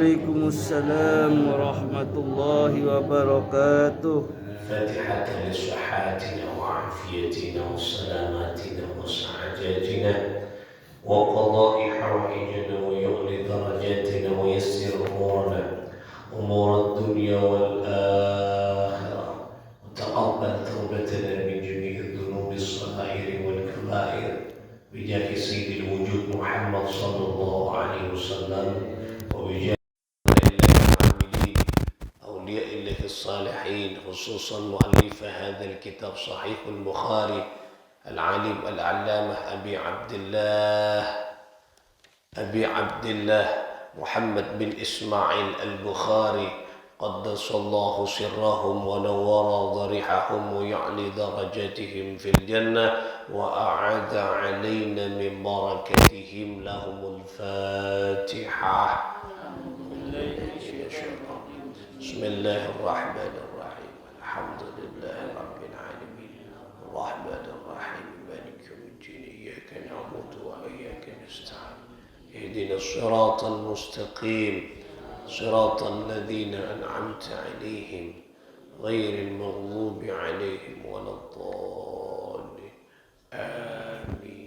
Waalaikumsalam warahmatullahi wabarakatuh. فاتحة لصحاتنا وعافيتنا وسلاماتنا وسعادتنا وقضاء حوائجنا ويغلي درجاتنا ويسر أمورنا أمور الدنيا والآخرة وتقبل توبتنا من جميع الذنوب الصغائر والكبائر بجاه سيد الوجود محمد صلى الله عليه وسلم وبجاه أولياء الله الصالحين خصوصا مؤلف هذا الكتاب صحيح البخاري العالم العلامة أبي عبد الله محمد بن إسماعيل البخاري قدس الله سرهم ونور ضريحهم ويعلي درجاتهم في الجنة وأعاد علينا من بركتهم لهم الفاتحة. بسم الله الرحمن الرحيم الحمد لله رب العالمين الرحمن الرحيم مالك يوم الدين إياك نعبد وإياك نستعين اهدنا الصراط المستقيم صراط الذين أنعمت عليهم غير المغضوب عليهم ولا الضالين آمين.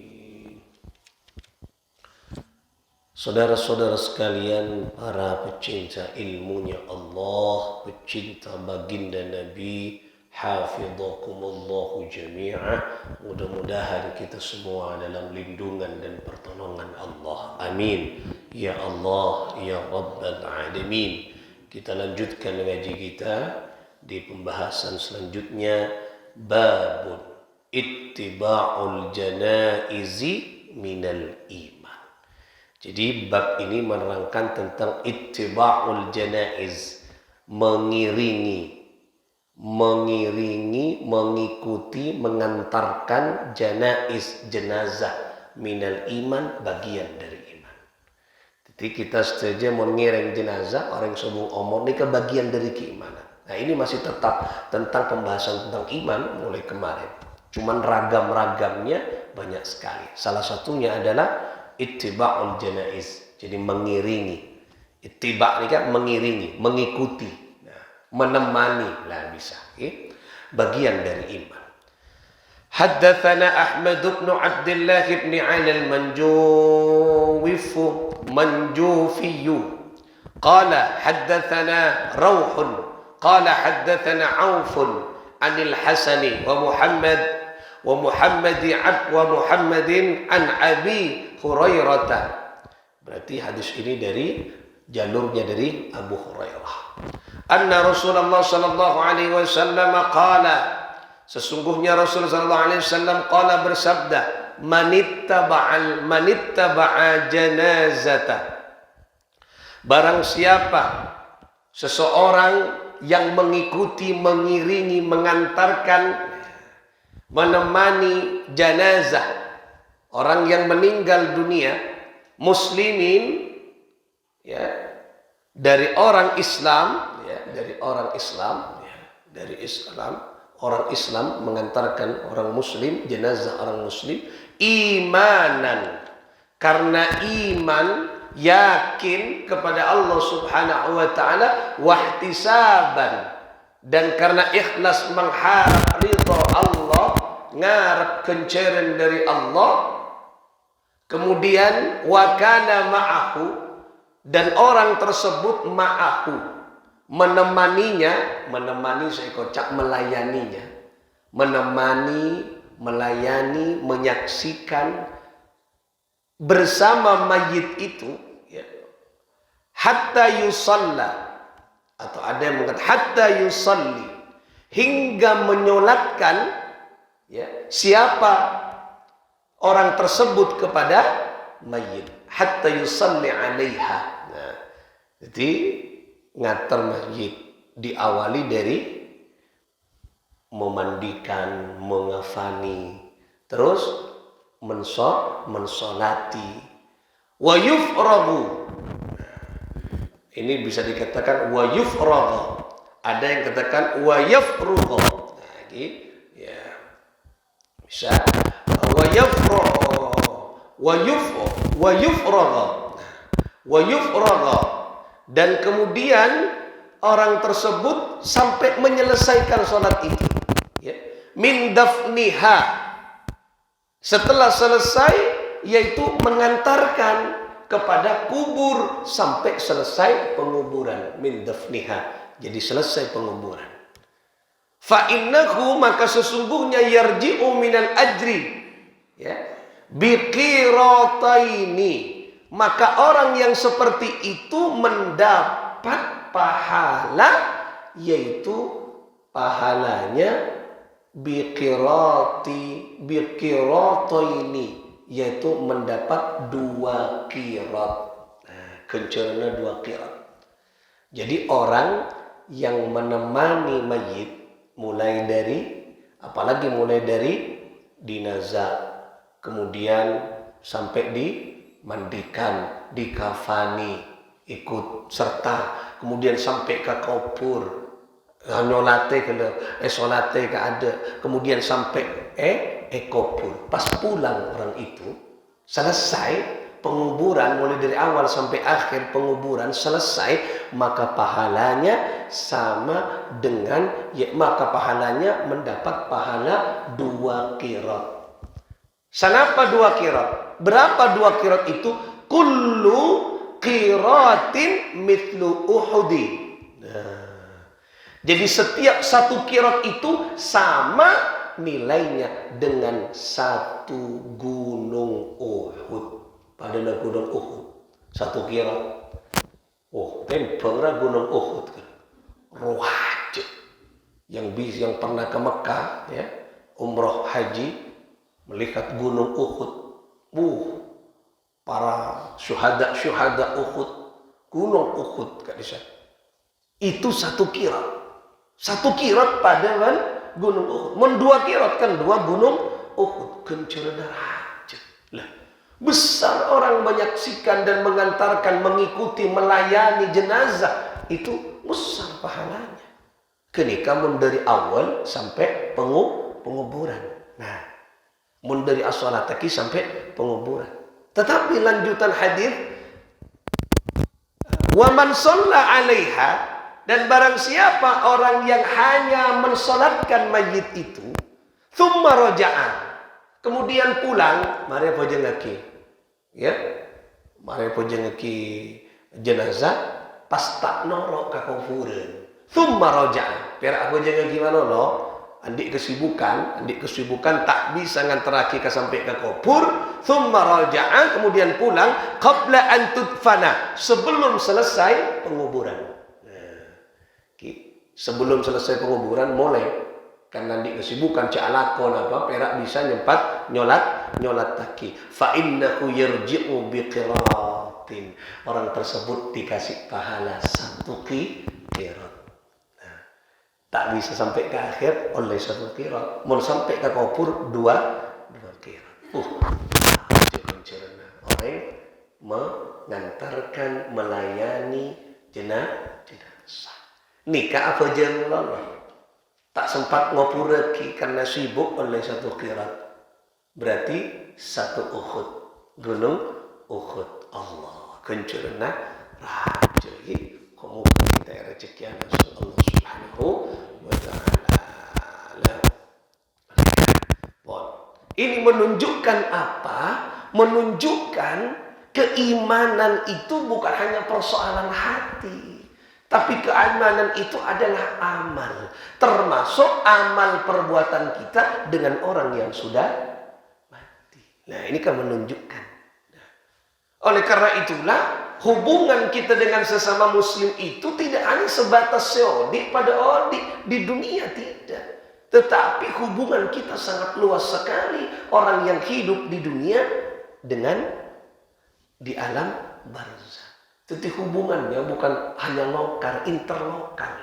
Saudara-saudara sekalian, para pecinta ilmunya Allah, pecinta baginda Nabi, hafidhakumullahu jami'a. Mudah-mudahan kita semua dalam lindungan dan pertolongan Allah. Amin. Ya Allah, ya Rabbal Alamin. Kita lanjutkan ngaji kita di pembahasan selanjutnya. Babun ittiba'ul janaizi minal iman. Jadi bab ini menerangkan tentang ittiba'ul janaiz, mengikuti, mengantarkan janaiz, jenazah, minal iman, bagian dari iman. Jadi kita saja mengiring jenazah orang sebelum umur ini ke bagian dari keimanan. Nah ini masih tetap tentang pembahasan tentang iman mulai kemarin. Cuman ragam-ragamnya banyak sekali. Salah satunya adalah ittiba'ul janaiz, jadi mengiringi. Ittiba' ini kan mengiringi, mengikuti, menemani lah bisa. Bagian dari iman. Haddatsana Ahmad bin Abdullah bin Ali al-Manjufi qala haddatsana Rawh qala haddatsana Auf an al-Hasan wa Muhammadin an Abi Hurairah. Berarti hadis ini dari jalurnya dari Abu Hurairah. Anna Rasulullah sallallahu alaihi wasallam qala, sesungguhnya Rasulullah sallallahu alaihi wasallam qala bersabda, manittaba'a janazata. Barang siapa seseorang yang mengikuti, mengiringi, mengantarkan, menemani jenazah orang yang meninggal dunia, muslimin, ya, dari orang Islam, ya, orang Islam mengantarkan orang muslim, jenazah orang muslim, imanan, karena iman, yakin kepada Allah Subhanahu wa taala, wahtisaban, dan karena ikhlas mengharap ridha Allah, ngarep kenceren dari Allah. Kemudian wakana ma'ahu, dan orang tersebut ma'ahu, menemani saya kocak, melayaninya, melayani, menyaksikan bersama mayit itu, ya. Hatta yusalla, atau ada yang mengatakan hatta yusalli, hingga menyolatkan, ya, siapa orang tersebut kepada mayit, hatta yusalli alaiha. Nah, jadi ngatar mayit diawali dari memandikan, mengafani, terus mensolati, wa yufragu. Ini bisa dikatakan wa yufragu. Ada yang katakan wa yafrugu. Nah, gitu, ya. Bisa wa yufraga Dan kemudian orang tersebut sampai menyelesaikan sholat itu. Ya. Min dafniha. Setelah selesai, yaitu mengantarkan kepada kubur sampai selesai penguburan. Min dafniha. Jadi selesai penguburan. Fa innahu, maka sesungguhnya yarji'u minal ajri. Ya. Biqirataini. Maka orang yang seperti itu mendapat pahala, yaitu pahalanya biqirataini, yaitu mendapat 2 qirat. Nah, kencerna 2 qirat. Jadi orang yang menemani mayit mulai dari dinazah, kemudian sampai dimandikan, dikafani, ikut serta, kemudian sampai ke kubur, nyolate solate ke ada, kemudian sampai kubur. Pas pulang orang itu selesai penguburan, mulai dari awal sampai akhir penguburan selesai, maka pahalanya sama dengan maka pahalanya mendapat pahala 2 qirat. Sanapa 2 qirat? Berapa 2 qirat itu? Kullu qiratin mithlu Uhudi. Nah, jadi setiap 1 qirat itu sama nilainya dengan 1 gunung Uhud. Padahal gunung Uhud 1 qirat. Oh, tempenglah gunung Uhud kan. Wajib. Yang pernah ke Mekah ya, umroh haji, melihat gunung Uhud. Para syuhada Uhud, gunung Uhud kak desa. Itu 1 qirat. 1 qirat pada gunung Uhud. Men 2 qirat kan 2 gunung Uhud. Kencerna rajin. Lah, besar orang menyaksikan dan mengantarkan, mengikuti, melayani jenazah, itu besar pahalanya. Kenika mun dari awal sampai penguburan. Nah, mun dari as-salataki sampai penguburan. Tetapi lanjutan hadis, wa man shalla 'alaiha, dan barang siapa orang yang hanya mensolatkan mayit itu, thumma raja'a, kemudian pulang, mari pojeng lagi. Ya. Mari pojeng lagi jenazah pas tak norok ka kuburan. Thumma raja'a. Perak pojeng lagi mana lo? Andik kesibukan tak bisa nganteraki ke sampai ke kubur. Thumma raja'a, kemudian pulang qabla an tudfana, sebelum selesai penguburan. Nah, sebelum selesai penguburan mulai kan nanti kesibukan cak lakon apa perak bisa nyempat nyolat taki. Fa innahu yarji'u biqiratin, orang tersebut dikasih pahala 1 qirat. Tak bisa sampai ke akhir oleh 1 qirat. Mau sampai ke kubur 2 qirat. Orang mengantarkan, melayani jenazah. Nikah apa jenazah? Tak sempat ngopur lagi karena sibuk oleh 1 qirat. Berarti 1 Uhud. Gunung Uhud. Allah kencerna rajai. Kamu kita rezeki Allah Subhanahu wa ta'ala. Ini menunjukkan apa? Menunjukkan keimanan itu bukan hanya persoalan hati, tapi keimanan itu adalah amal, termasuk amal perbuatan kita dengan orang yang sudah mati. Nah, ini kan menunjukkan. Oleh karena itulah hubungan kita dengan sesama muslim itu tidak hanya sebatas seodik pada odik di dunia, tidak. Tetapi hubungan kita sangat luas sekali. Orang yang hidup di dunia dengan di alam barzah. Jadi hubungannya bukan hanya lokal, interlokal.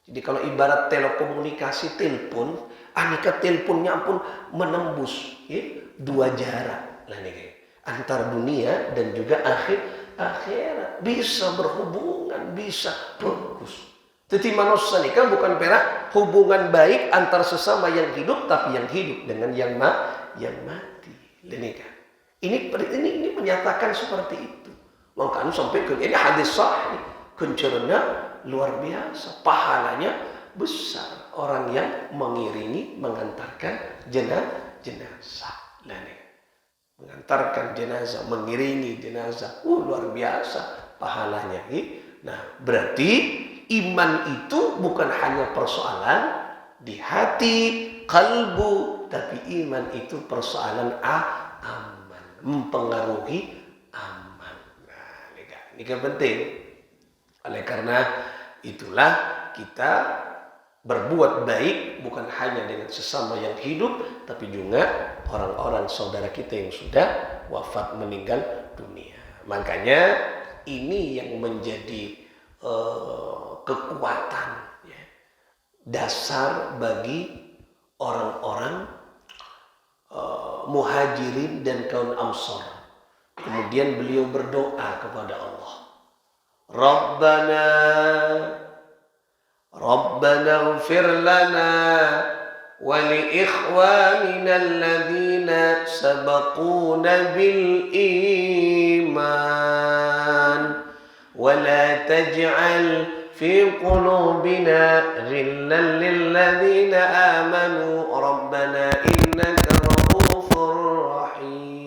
Jadi kalau ibarat telekomunikasi, telepon, aneka teleponnya pun menembus 2 jarak. Lah nih, antar dunia dan juga akhirat, bisa berhubungan, bisa bagus. Jadi manusia ini kan bukan perak hubungan baik antar sesama yang hidup, tapi yang hidup dengan yang mati. Ini kan, ini menyatakan seperti itu. Makanya sampai ke ini hadis sahih, kencerna luar biasa, pahalanya besar orang yang mengiringi, mengantarkan jenazah. Nah, nih, mengantarkan jenazah, mengiringi jenazah, luar biasa pahalanya. Nah, berarti iman itu bukan hanya persoalan di hati, kalbu, tapi iman itu persoalan aman, mempengaruhi aman. Nah, ini kan penting. Oleh karena itulah kita berbuat baik bukan hanya dengan sesama yang hidup, tapi juga orang-orang saudara kita yang sudah wafat, meninggal dunia. Makanya ini yang menjadi kekuatan, ya, dasar bagi orang-orang muhajirin dan kaum ansor. Kemudian beliau berdoa kepada Allah, Rabbana ighfir lana wa li ikhwanina alladhina sabaquna bil iman wa la taj'al fi qulubina ghillan lil ladzina amanu rabbana innaka ra'ufur rahim.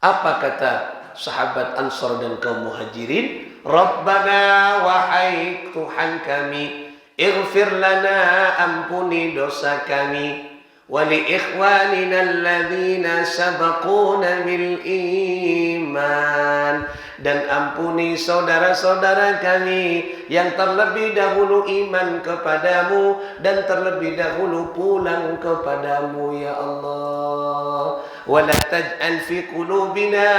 Apa kata sahabat Ansor dan kaum Muhajirin? Rabbana, wahai Tuhan kami, ighfir lana, ampuni dosa kami, wa li ikhwanina alladzina sabaquna bil iman, dan ampuni saudara-saudara kami yang terlebih dahulu iman kepadamu dan terlebih dahulu pulang kepadamu, ya Allah. Wala taj'al fi qulubina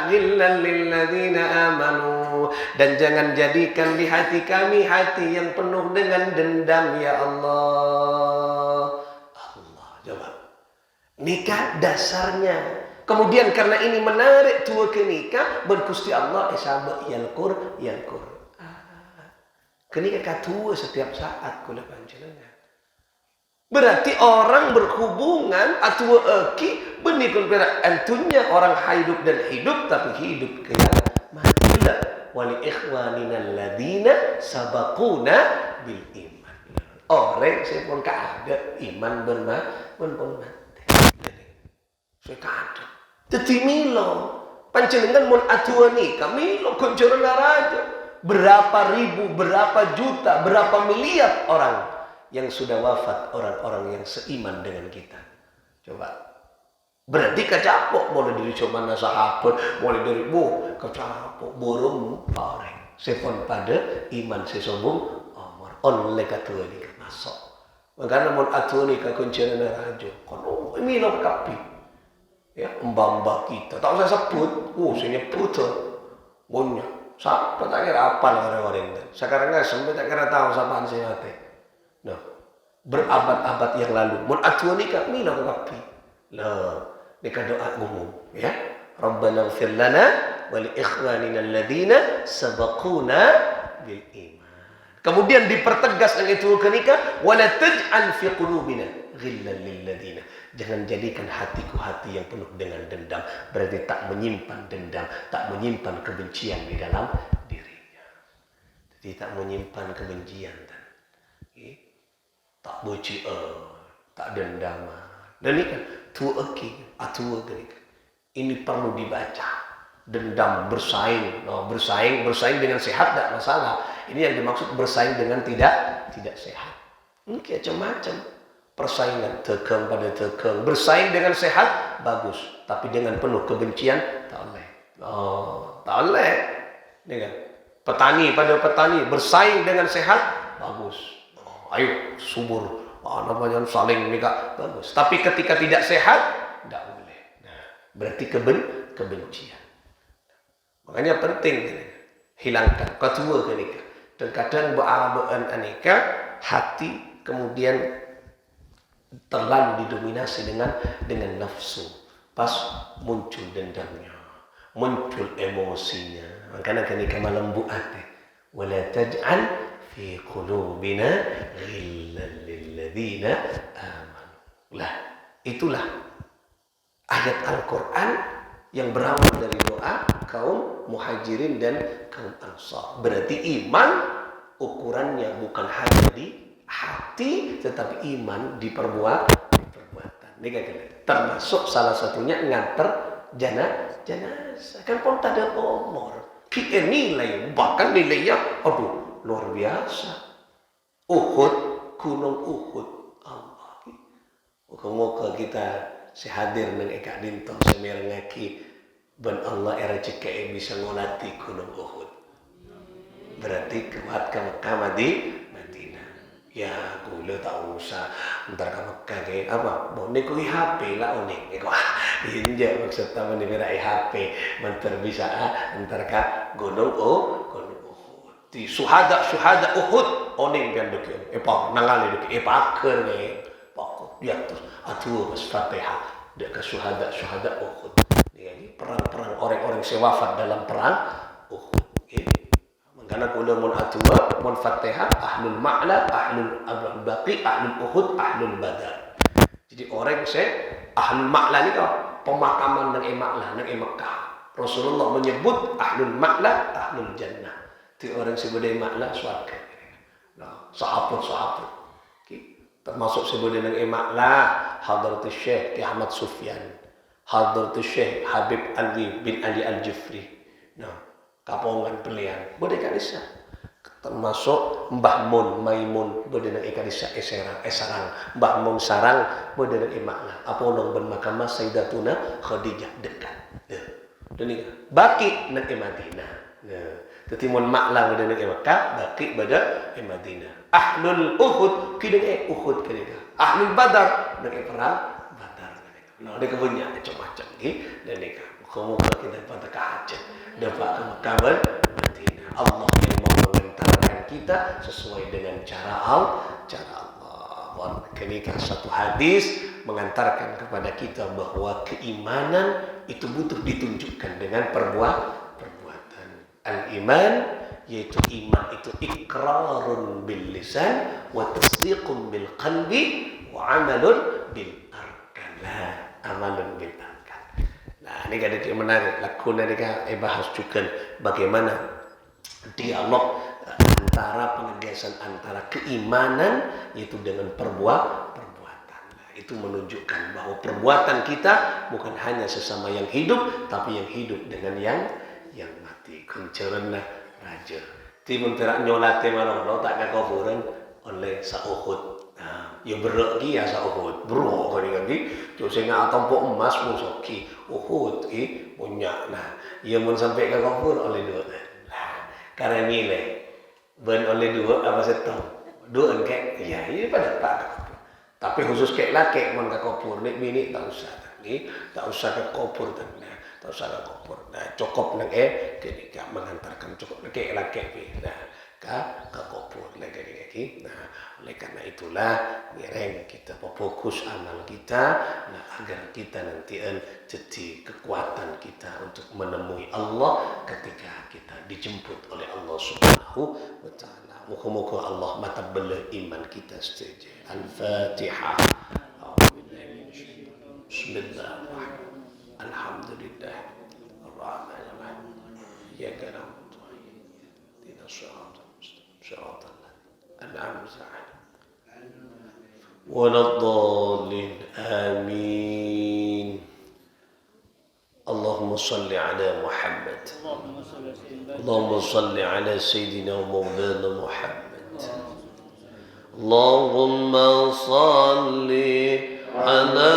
ghillan lil ladzina amanu, dan jangan jadikan di hati kami hati yang penuh dengan dendam, ya Allah. Allah, jawab. Nikah dasarnya. Kemudian karena ini menarik tua ke nikah, berkusti Allah isabah yalkur. Kenikah katua setiap saat kula panjenengan. Berarti orang berhubungan atau eki benikul perak antunya orang hidup dan hidup, tapi hidup kiamat. Wali ikhwanina alladzina sabaquna bil iman. Orang saya pun ada iman pun mati. Saya ada. Jadi milo panjenengan mun atua nikah milo kunjurna raja. Berapa ribu, berapa juta, berapa miliar orang yang sudah wafat, orang-orang yang seiman dengan kita. Coba. Berarti kecapok boleh dari coba sahabat, boleh dari kecapok burung orang. Sepon pada iman sesombong omor oleh katua ni masuk. Makanya mun atua ni kakuncian raja. Kono ini lo kapi. Ya, mbak kita. Tak usah sebut. Saya nyebut tu. Punya. Siapa tak kira apa orang-orang itu. Sekarang nggak sampai tak kira tahu siapa saya mati. Nah, berabad-abad yang lalu. Mun atua nikah mila kapi. Lah, nikah doa umum, ya. Rabbana ighfir lana wa li ikhwanina alladzina sabaquna bil iman. Kemudian dipertegas dengan itu ke nikah, wa la taj'al fi qulubina ghillan lil ladzina. Jangan jadikan hatiku hati yang penuh dengan dendam. Berarti tak menyimpan dendam, tak menyimpan kebencian di dalam dirinya. Jadi tak menyimpan kebencian. Tak boci, tak dendam. Dan ini kan tua atua genik. Ini perlu dibaca. Dendam, bersaing dengan sehat tak masalah. Ini yang dimaksud bersaing dengan tidak sehat. Ini macam-macam. Persaingan tegang pada tegang, bersaing dengan sehat bagus, tapi dengan penuh kebencian tak boleh. Tak boleh. Ini kan petani pada petani bersaing dengan sehat bagus. Ayo subur, namanya saling nikah bagus. Tapi ketika tidak sehat tidak boleh. Nah, berarti kebencian. Makanya penting hilangkan ketua ke nikah. Dan kadang berabaan nikah hati kemudian terlalu didominasi dengan nafsu. Pas muncul dendamnya, muncul emosinya. Makanya ketika malam buat wala taj'al fi qulubina ghillan lil ladzina amanu. Lah, itulah ayat Al-Quran yang berawal dari doa kaum muhajirin dan kaum ansar. Berarti iman ukurannya bukan hanya di hati, tetapi iman di perbuatan. Ini kan termasuk salah satunya nganter jenazah. Kan pun tak ada umur. Kita nilai, bahkan nilainya, aduh luar biasa. Uhud, gunung Uhud. Allah. Moga-moga kita sehadir nang eka dinto semirengaki ben Allah era cike bisa ngolati gunung Uhud. Berarti kuat ke Mekah di Madinah. Ya, kula tak usah entar ke Mekah kayak apa? Mau niku HP lah unik. Niku inja maksud taman di berai HP mentar bisa entar ke gunung gunung Uhud. Di suhada Uhud oning pian deke. Epa nangali deke epaker nih. Pak dia terus atuh pas Fatihah dek ke suhada Uhud. Ini perang-perang orang-orang sewafat dalam perang Uhud. Karena kula mun atua, mun Fatihah, ahlul ma'la, ahlul baqi, ahlul Uhud, ahlul badar. Jadi orang ahlul ma'la ni kau pemakaman nang ma'la nang Mekah. Rasulullah menyebut ahlul ma'la, ahlul jannah. Ti orang sebut ma'la swarga. Nah, sahabat. Termasuk sebut nang ma'la Hadratus Syekh Ahmad Sufyan, Hadratus Syekh Habib Ali bin Ali Al-Jufri. Nah, kapongan pelian boleh kanisa termasuk Mbah Mun Maimun boleh nang ikanisa esarang Mbah Mun sarang boleh nang imakna apa nang ben makamah Sayyidatuna Khadijah dekat dan ini baki nang Madinah dadi mun makla boleh nang Makkah baki bada Madinah ahlul Uhud kideng Uhud kideng ahlul Badar nang perang Badar nah dia kebunya macam-macam dan ini muka kita pada hajat dapat ke Mekah Madinah. Allah yang mau mengantarkan kita sesuai dengan cara Allah. Kenikah satu hadis mengantarkan kepada kita bahwa keimanan itu butuh ditunjukkan dengan perbuatan. Al-iman yaitu iman itu iqrarun bil lisan wa tasdiqun bil qalbi wa amalun bil arkan. Amalun bil arkan. Nah, ini kan menarik. Lakuna ini kan bahas juga bagaimana dialog antara penegasan antara keimanan yaitu dengan perbuatan. Nah, itu menunjukkan bahwa perbuatan kita bukan hanya sesama yang hidup, tapi yang hidup dengan yang mati. Kuncerna raja. Timun terak nyolate malam lo tak kakufuran oleh sauhud. Nah, ya berak ki ya sauhud. Berak kali lagi. Jo sing atampok emas musoki. Uhud punya. Nah, ia mun sampai ke kafur oleh dua. Nah, karena nilai ben oleh dua apa setong. Dua engkek. Ya, ini pada pak. Tapi khusus kek laki mun ke kafur nek bini tak usah. Tak usah ke kafur nah, tak usah ke kafur. Nah, cukup nang ketika mengantarkan cukup kek laki. Nah, ke kafur lagi. Nah, oleh karena itulah ngereng kita fokus amal kita agar kita nanti jadi kekuatan kita untuk menemui Allah ketika kita dijemput oleh Allah Subhanahu wa taala. Moga-moga Allah mata belah iman kita saja. Al-Fatihah. Bismillahirrahmanirrahim. Alhamdulillah. Ar-Rahmanir-Rahim. Ya karam. Tidak syaratul الأمس ولا الضالين آمين اللهم صل على محمد اللهم صل على سيدنا ومولانا محمد اللهم صل على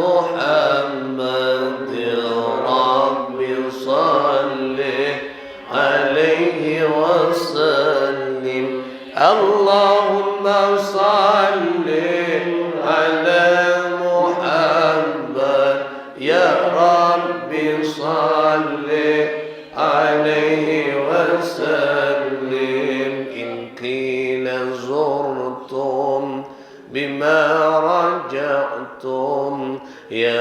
محمد رب صل عليه وسلم اللهم صل على محمد يا رب صل عليه وسلم إن قيل زرتم بما رجعتم يا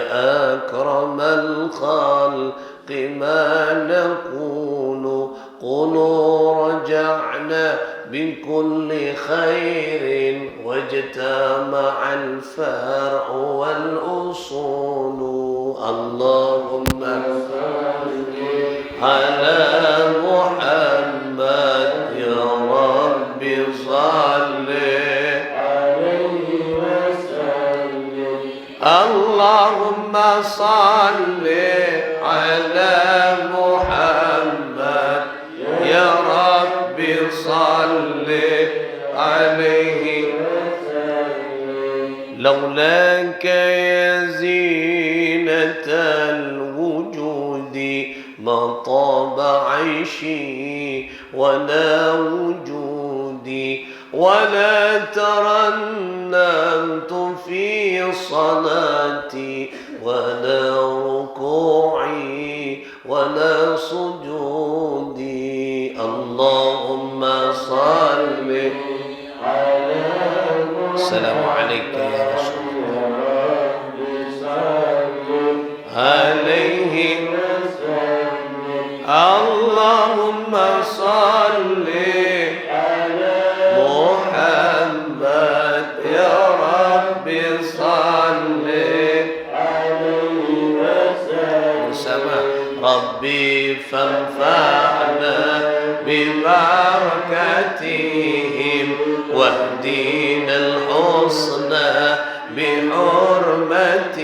أكرم الخلق ما نقول قولوا رجعنا بكل خير واجتمع الفرع والأصول Allahumma ala Muhammad ya Rabbi salli Allahumma salli ala Muhammad ya Rabbi salli alaihi لولاك يا زينة الوجود ما طاب عيشي ولا وجودي ولا ترنمت في صلاتي ولا ركوعي ولا سجودي اللهم صل على السلام عليك يا رسول الله عليه اللهم صل على محمد يا رب صل عليه وسلم ربي فانفعنا ببركتهم واهدنا الحسنى بحرمتهم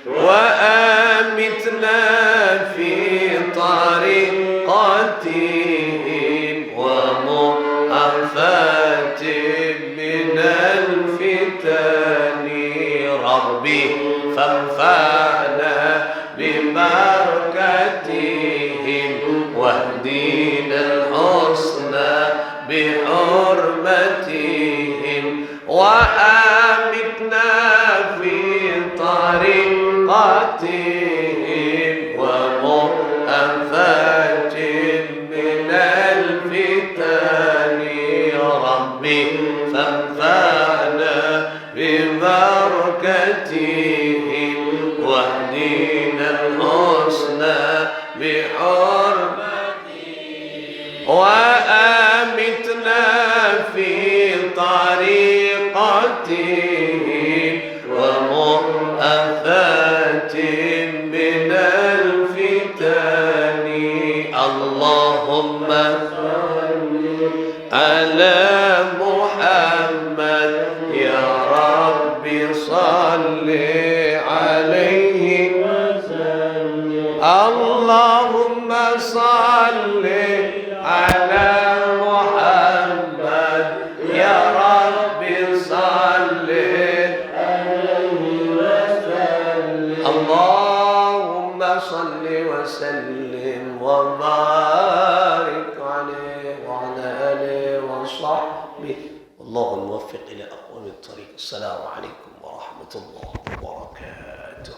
وآمتنا في طريقتهم ومؤافاة من الفتن ربي فانفعنا ببركتهم واهدنا الحسنى بحرمتهم وآمتنا في طريقتهم ومؤافاة من الفتن ربي فانفعنا ببركتهم واهدنا الحسنى بحرمتهم وآمتنا في طريقتهم ومؤافاة من الفتن اللهم على محمد يا رب صل عليه اللهم صل على محمد يا رب صل عليه وسلم اللهم صل وسلم وبارك عليه وعلى آله وصحبه والله الموفق إلى أقوم الطريق السلام عليكم ورحمة الله وبركاته